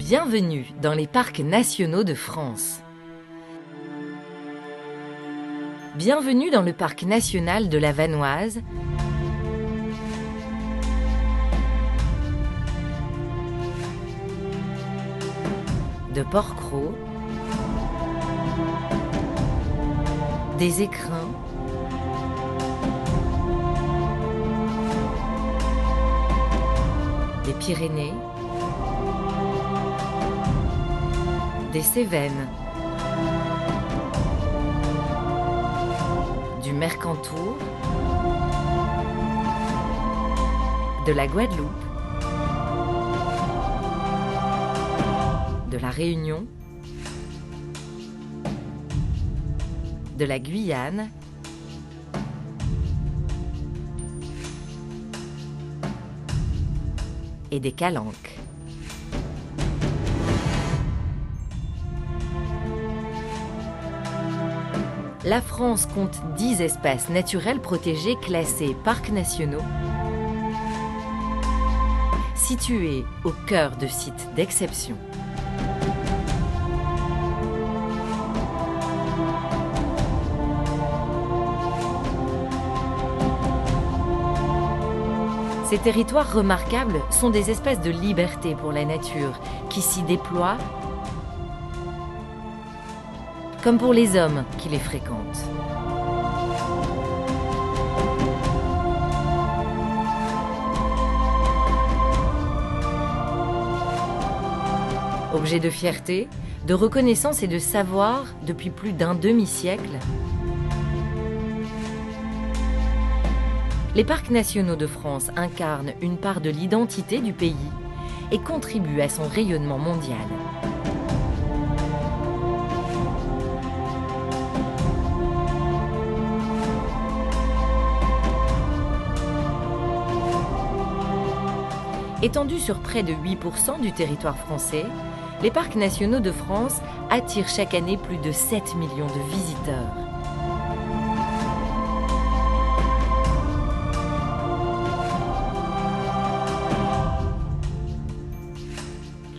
Bienvenue dans les parcs nationaux de France. Bienvenue dans le parc national de la Vanoise, de Porquerolles, des Écrins, des Pyrénées, des Cévennes, du Mercantour, de la Guadeloupe, de la Réunion, de la Guyane, et des Calanques. La France compte 10 espaces naturels protégés classés parcs nationaux, situés au cœur de sites d'exception. Ces territoires remarquables sont des espaces de liberté pour la nature qui s'y déploient comme pour les hommes qui les fréquentent. Objet de fierté, de reconnaissance et de savoir depuis plus d'un demi-siècle, les parcs nationaux de France incarnent une part de l'identité du pays et contribuent à son rayonnement mondial. Étendus sur près de 8% du territoire français, les parcs nationaux de France attirent chaque année plus de 7 millions de visiteurs.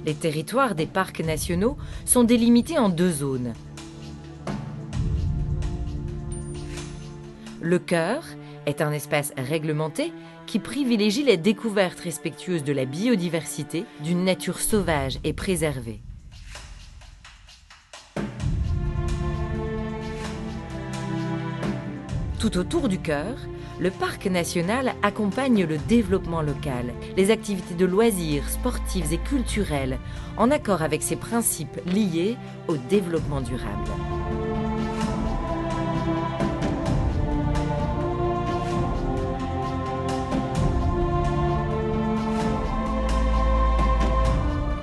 Les territoires des parcs nationaux sont délimités en deux zones. Le cœur est un espace réglementé qui privilégie la découverte respectueuse de la biodiversité, d'une nature sauvage et préservée. Tout autour du cœur, le parc national accompagne le développement local, les activités de loisirs, sportives et culturelles, en accord avec ses principes liés au développement durable.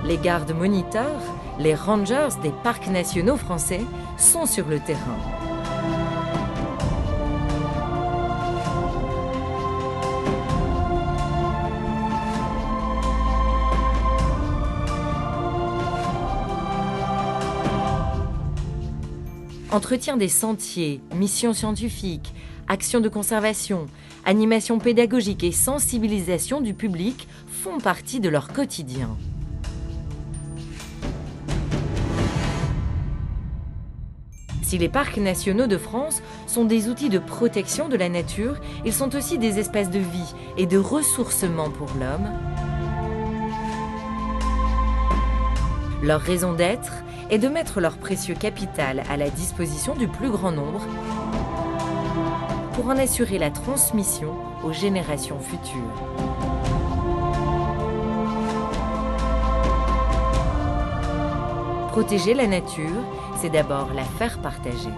Les gardes moniteurs, les rangers des parcs nationaux français, sont sur le terrain. Entretien des sentiers, missions scientifiques, actions de conservation, animation pédagogique et sensibilisation du public font partie de leur quotidien. Si les parcs nationaux de France sont des outils de protection de la nature, ils sont aussi des espaces de vie et de ressourcement pour l'homme. Leur raison d'être est de mettre leur précieux capital à la disposition du plus grand nombre pour en assurer la transmission aux générations futures. Protéger la nature, c'est d'abord la faire partager.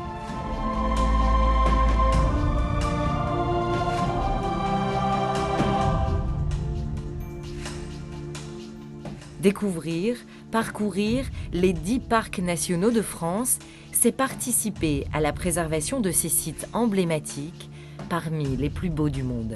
Découvrir, parcourir les 10 parcs nationaux de France, c'est participer à la préservation de ces sites emblématiques parmi les plus beaux du monde.